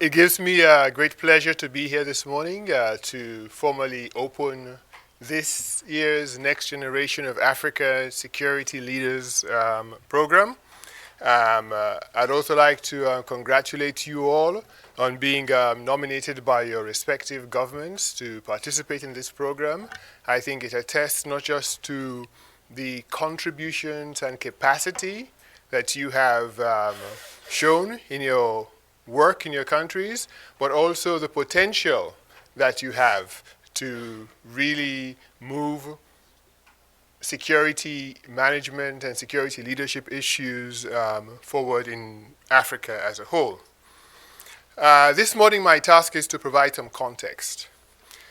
It gives me a great pleasure to be here this morning to formally open this year's Next Generation of Africa Security Leaders program. I'd also like to congratulate you all on being nominated by your respective governments to participate in this program. I think it attests not just to the contributions and capacity that you have shown in your work in your countries, but also the potential that you have to really move security management and security leadership issues forward in Africa as a whole. This morning my task is to provide some context.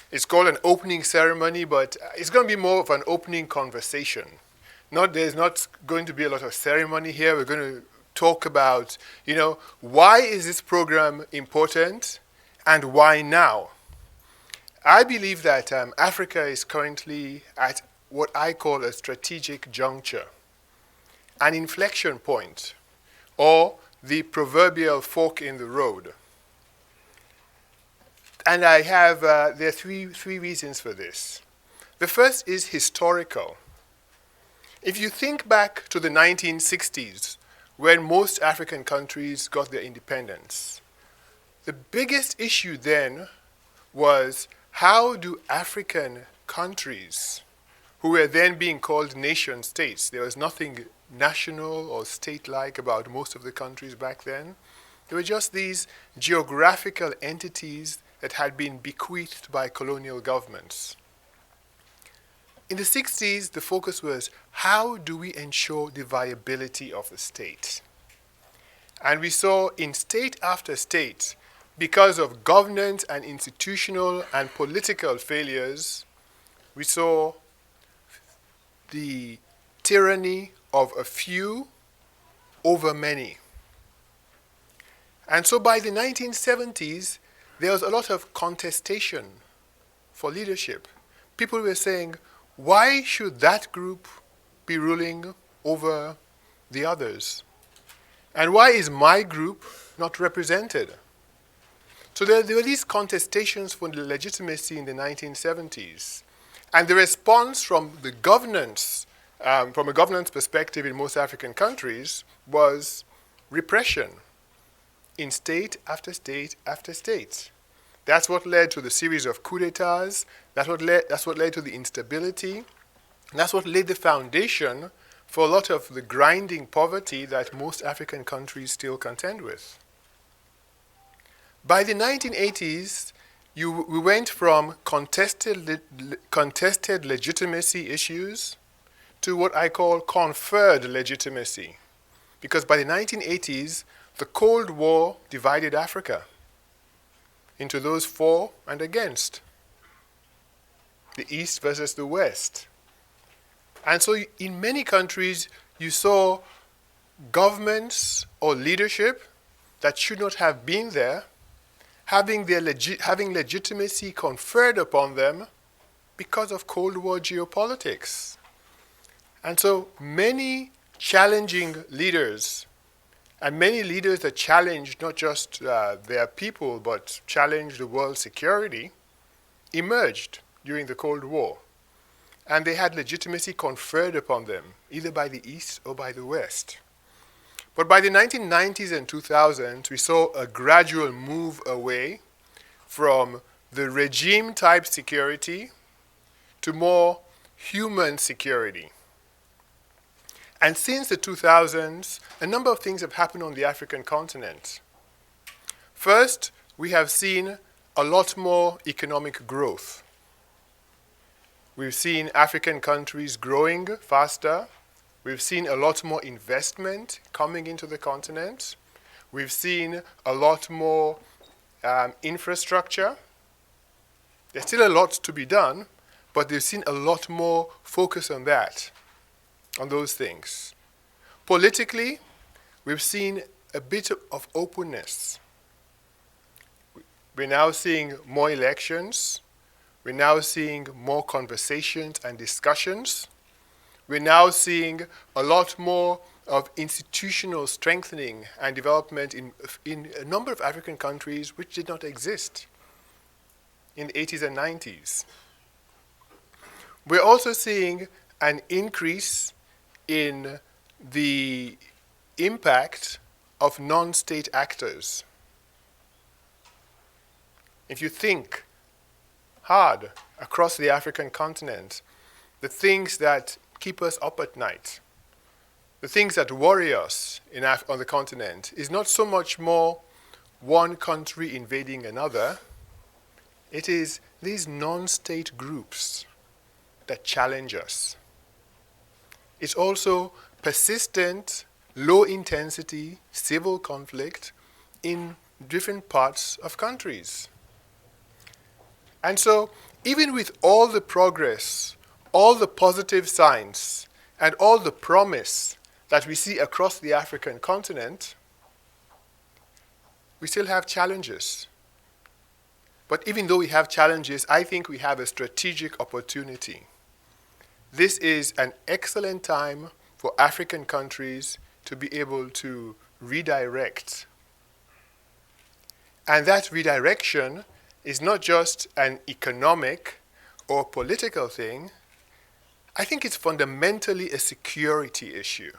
It's called an opening ceremony, but it's going to be more of an opening conversation. There's not going to be a lot of ceremony here. We're going to talk about, why is this program important and why now? I believe that Africa is currently at what I call a strategic juncture, an inflection point, or the proverbial fork in the road. And I have, there are three reasons for this. The first is historical. If you think back to the 1960s, when most African countries got their independence, the biggest issue then was how do African countries, who were then being called nation states, there was nothing national or state-like about most of the countries back then. They were just these geographical entities that had been bequeathed by colonial governments. In the 60s, the focus was how do we ensure the viability of the state? And we saw in state after state, because of governance and institutional and political failures, we saw the tyranny of a few over many. And so by the 1970s, there was a lot of contestation for leadership. People were saying, why should that group be ruling over the others? And why is my group not represented? So there were these contestations for the legitimacy in the 1970s. And the response from the governance, from a governance perspective in most African countries, was repression in state after state after state. That's what led to the series of coups d'etats. That's what led to the instability. And that's what laid the foundation for a lot of the grinding poverty that most African countries still contend with. By the 1980s, we went from contested legitimacy issues to what I call conferred legitimacy. Because by the 1980s, the Cold War divided Africa into those for and against, the East versus the West. And so in many countries, you saw governments or leadership that should not have been there, having legitimacy conferred upon them because of Cold War geopolitics. And so many challenging leaders, and many leaders that challenged not just their people, but challenged the world's security, emerged during the Cold War. And they had legitimacy conferred upon them, either by the East or by the West. But by the 1990s and 2000s, we saw a gradual move away from the regime-type security to more human security. And since the 2000s, a number of things have happened on the African continent. First, we have seen a lot more economic growth. We've seen African countries growing faster. We've seen a lot more investment coming into the continent. We've seen a lot more infrastructure. There's still a lot to be done, but we've seen a lot more focus on that, on those things. Politically, we've seen a bit of openness. We're now seeing more elections. We're now seeing more conversations and discussions. We're now seeing a lot more of institutional strengthening and development in a number of African countries which did not exist in the 80s and 90s. We're also seeing an increase in the impact of non-state actors. If you think hard across the African continent, the things that keep us up at night, the things that worry us on the continent is not so much more one country invading another. It is these non-state groups that challenge us. It's also persistent, low-intensity civil conflict in different parts of countries. And so, even with all the progress, all the positive signs, and all the promise that we see across the African continent, we still have challenges. But even though we have challenges, I think we have a strategic opportunity. This is an excellent time for African countries to be able to redirect. And that redirection is not just an economic or political thing. I think it's fundamentally a security issue.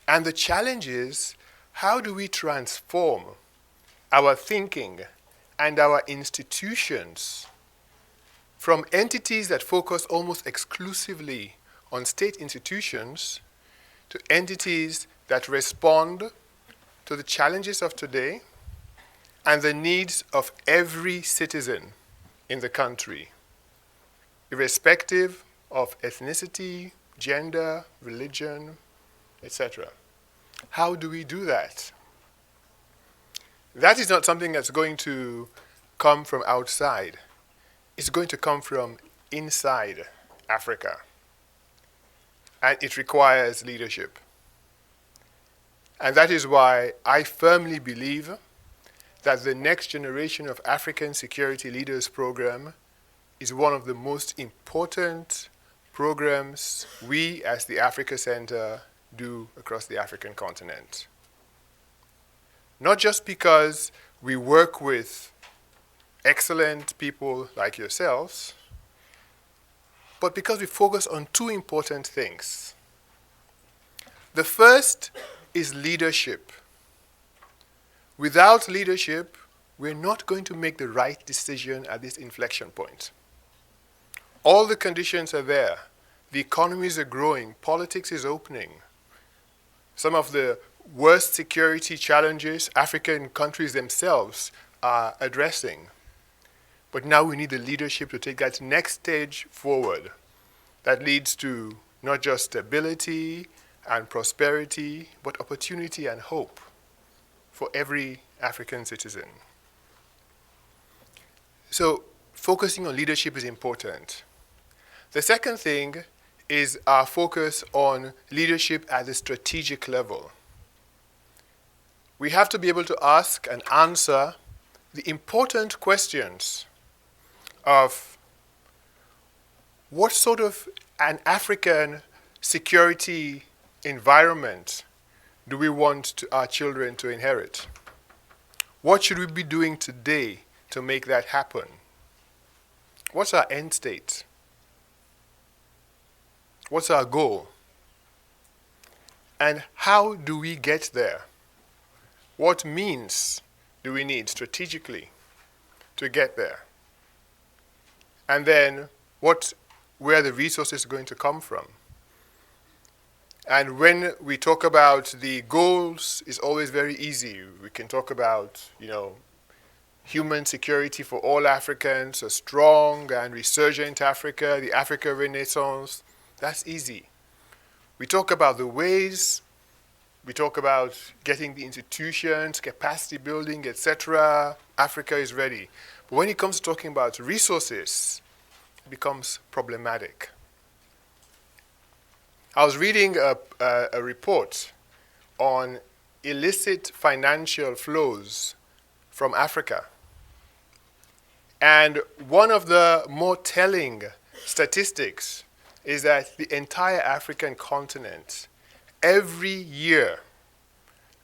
And the challenge is, how do we transform our thinking and our institutions from entities that focus almost exclusively on state institutions to entities that respond to the challenges of today and the needs of every citizen in the country, irrespective of ethnicity, gender, religion, etc. How do we do that? That is not something that's going to come from outside. It's going to come from inside Africa. And it requires leadership. And that is why I firmly believe that the Next Generation of African Security Leaders program is one of the most important programs we as the Africa Center do across the African continent. Not just because we work with excellent people like yourselves, but because we focus on two important things. The first is leadership. Without leadership, we're not going to make the right decision at this inflection point. All the conditions are there. The economies are growing. Politics is opening. Some of the worst security challenges African countries themselves are addressing. But now we need the leadership to take that next stage forward that leads to not just stability and prosperity, but opportunity and hope for every African citizen. So focusing on leadership is important. The second thing is our focus on leadership at the strategic level. We have to be able to ask and answer the important questions of what sort of an African security environment do we want our children to inherit? What should we be doing today to make that happen? What's our end state? What's our goal? And how do we get there? What means do we need strategically to get there? And then where the resources are going to come from? And when we talk about the goals, it's always very easy. We can talk about, human security for all Africans, a strong and resurgent Africa, the Africa Renaissance. That's easy. We talk about the ways, we talk about getting the institutions, capacity building, etc. Africa is ready. But when it comes to talking about resources, it becomes problematic. I was reading a report on illicit financial flows from Africa. And one of the more telling statistics is that the entire African continent every year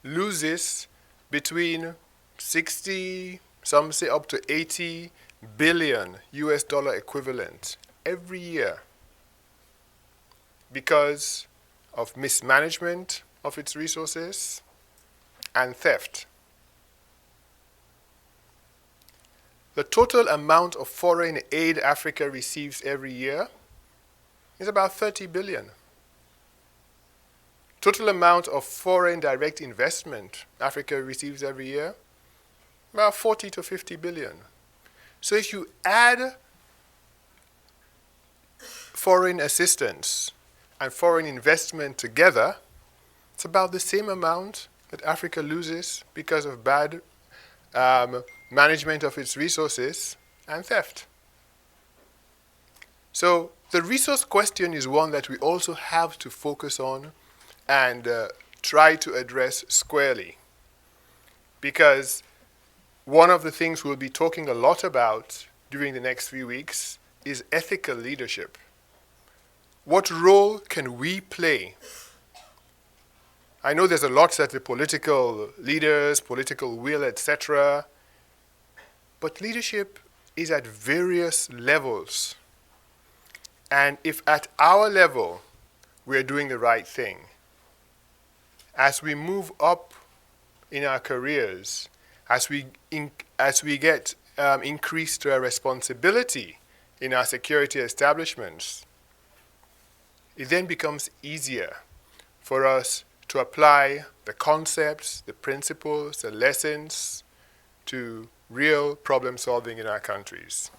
loses between 60, some say up to 80 billion US dollar equivalent every year because of mismanagement of its resources and theft. The total amount of foreign aid Africa receives every year is about 30 billion. Total amount of foreign direct investment Africa receives every year, about 40 to 50 billion. So if you add foreign assistance and foreign investment together, it's about the same amount that Africa loses because of bad management of its resources and theft. So the resource question is one that we also have to focus on and try to address squarely. Because one of the things we'll be talking a lot about during the next few weeks is ethical leadership. What role can we play? I know there's a lot that the political leaders, political will, etc., but leadership is at various levels. And if at our level we're doing the right thing, as we move up in our careers, as we get increased responsibility in our security establishments, it then becomes easier for us to apply the concepts, the principles, the lessons to real problem solving in our countries.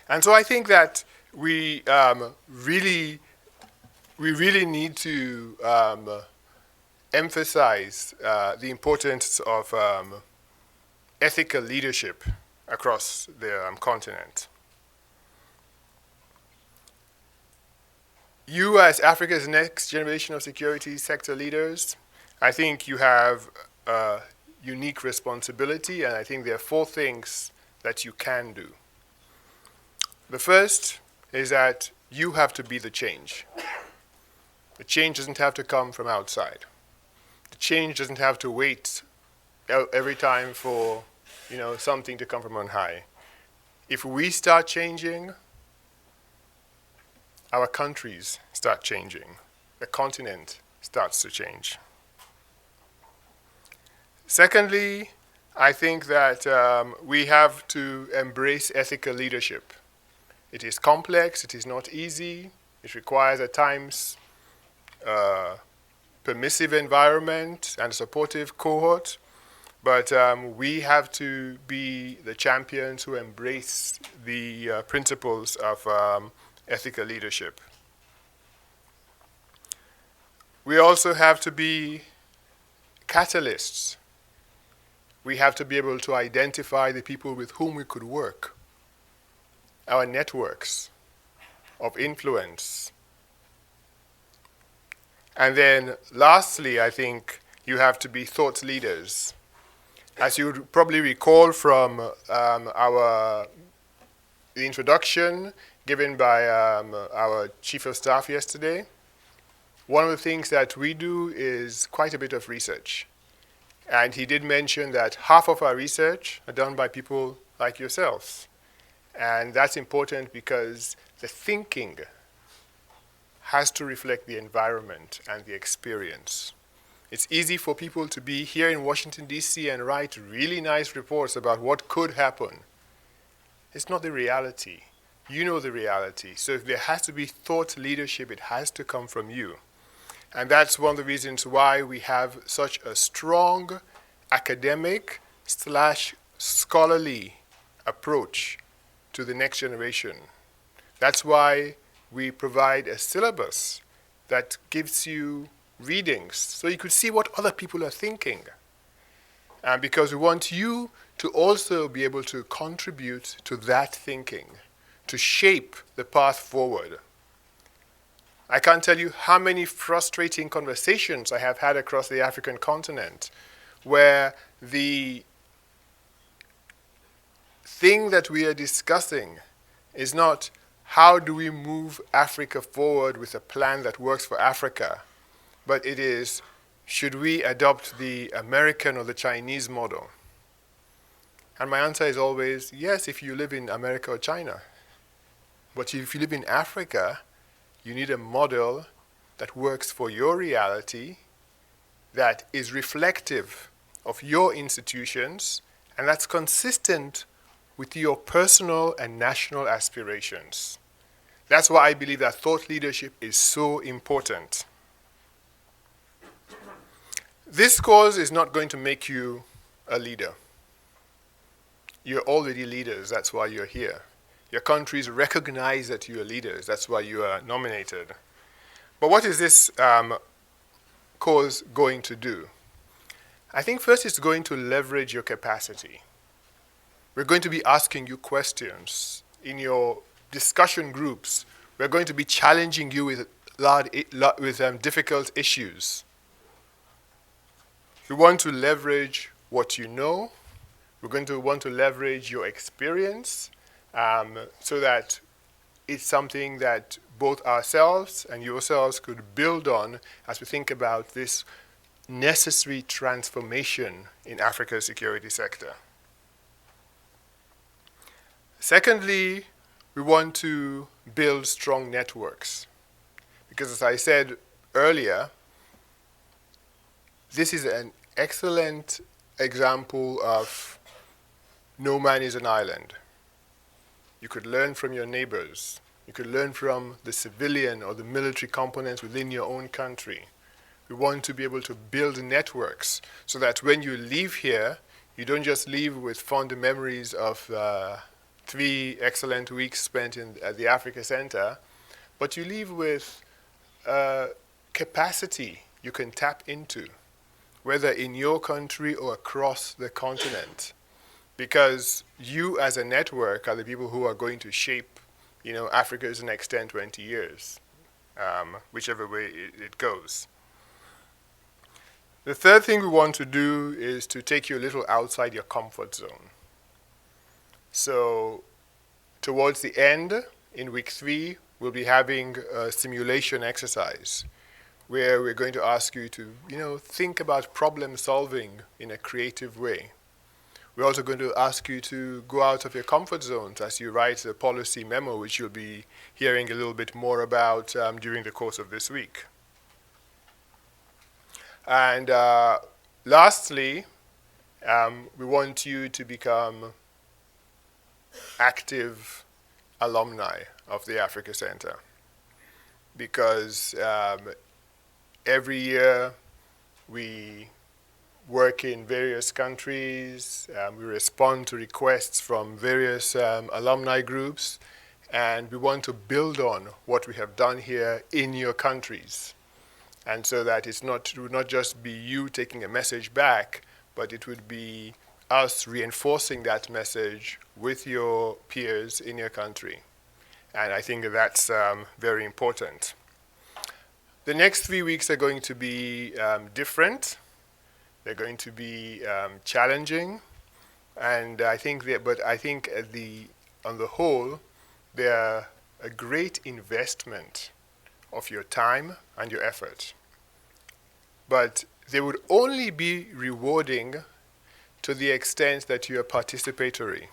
And so I think that we really need to emphasize the importance of ethical leadership across the continent. You, as Africa's next generation of security sector leaders, I think you have a unique responsibility, and I think there are 4 things that you can do. The first is that you have to be the change. The change doesn't have to come from outside. The change doesn't have to wait every time for something to come from on high. If we start changing, our countries start changing. The continent starts to change. Secondly, I think that we have to embrace ethical leadership. It is complex, it is not easy, it requires at times permissive environment and supportive cohort, but we have to be the champions who embrace the principles of ethical leadership. We also have to be catalysts. We have to be able to identify the people with whom we could work, our networks of influence. And then lastly, I think you have to be thought leaders. As you would probably recall from the introduction given by our Chief of Staff yesterday, one of the things that we do is quite a bit of research. And he did mention that half of our research are done by people like yourselves. And that's important because the thinking has to reflect the environment and the experience. It's easy for people to be here in Washington, D.C. and write really nice reports about what could happen. It's not the reality. You know the reality. So if there has to be thought leadership, it has to come from you. And that's one of the reasons why we have such a strong academic/scholarly approach to the next generation. That's why we provide a syllabus that gives you readings so you could see what other people are thinking. And because we want you to also be able to contribute to that thinking, to shape the path forward. I can't tell you how many frustrating conversations I have had across the African continent where the thing that we are discussing is not how do we move Africa forward with a plan that works for Africa? But it is, should we adopt the American or the Chinese model? And my answer is always, yes, if you live in America or China. But if you live in Africa, you need a model that works for your reality, that is reflective of your institutions, and that's consistent with your personal and national aspirations. That's why I believe that thought leadership is so important. This course is not going to make you a leader. You're already leaders, that's why you're here. Your countries recognize that you're leaders, that's why you are nominated. But what is this course going to do? I think first it's going to leverage your capacity. We're going to be asking you questions in your discussion groups. We're going to be challenging you with difficult issues. We want to leverage what you know. We're going to want to leverage your experience so that it's something that both ourselves and yourselves could build on as we think about this necessary transformation in Africa's security sector. Secondly, we want to build strong networks. Because as I said earlier, this is an excellent example of no man is an island. You could learn from your neighbors. You could learn from the civilian or the military components within your own country. We want to be able to build networks so that when you leave here, you don't just leave with fond memories of 3 excellent weeks spent at the Africa Center, but you leave with capacity you can tap into, whether in your country or across the continent. Because you as a network are the people who are going to shape, Africa's next 10, 20 years, whichever way it goes. The third thing we want to do is to take you a little outside your comfort zone. So towards the end, in week 3, we'll be having a simulation exercise where we're going to ask you to, think about problem solving in a creative way. We're also going to ask you to go out of your comfort zones as you write the policy memo, which you'll be hearing a little bit more about during the course of this week. And lastly, we want you to become active alumni of the Africa Center, because every year we work in various countries, we respond to requests from various alumni groups, and we want to build on what we have done here in your countries. And so that it would not just be you taking a message back, but it would be us reinforcing that message with your peers in your country. And I think that's very important. The next 3 weeks are going to be different. They're going to be challenging, and I think on the whole, they're a great investment of your time and your effort. But they would only be rewarding to the extent that you are participatory.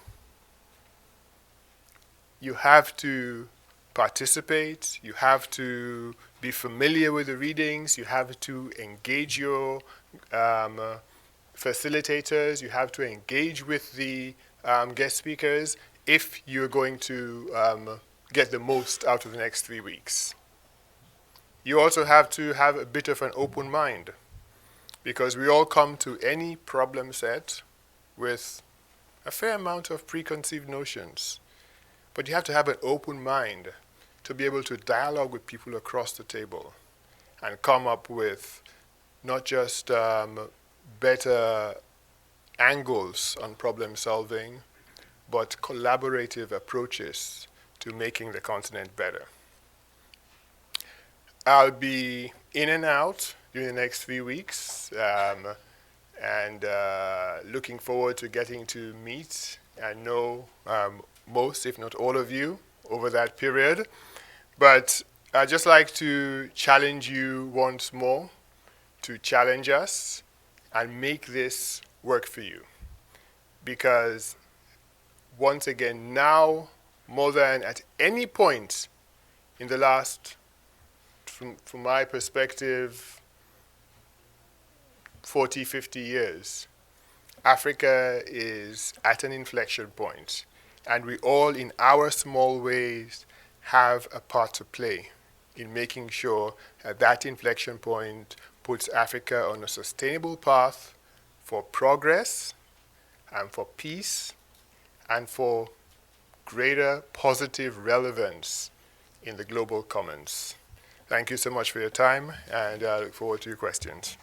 You have to participate, you have to be familiar with the readings, you have to engage your facilitators, you have to engage with the guest speakers if you're going to get the most out of the next 3 weeks. You also have to have a bit of an open mind, because we all come to any problem set with a fair amount of preconceived notions. But you have to have an open mind to be able to dialogue with people across the table and come up with not just better angles on problem solving, but collaborative approaches to making the continent better. I'll be in and out during the next 3 weeks, and looking forward to getting to meet and know most, if not all of you. over that period. But I'd just like to challenge you once more to challenge us and make this work for you. Because once again, now more than at any point in the last, from my perspective, 40, 50 years, Africa is at an inflection point, and we all, in our small ways, have a part to play in making sure that that inflection point puts Africa on a sustainable path for progress and for peace and for greater positive relevance in the global commons. Thank you so much for your time, and I look forward to your questions.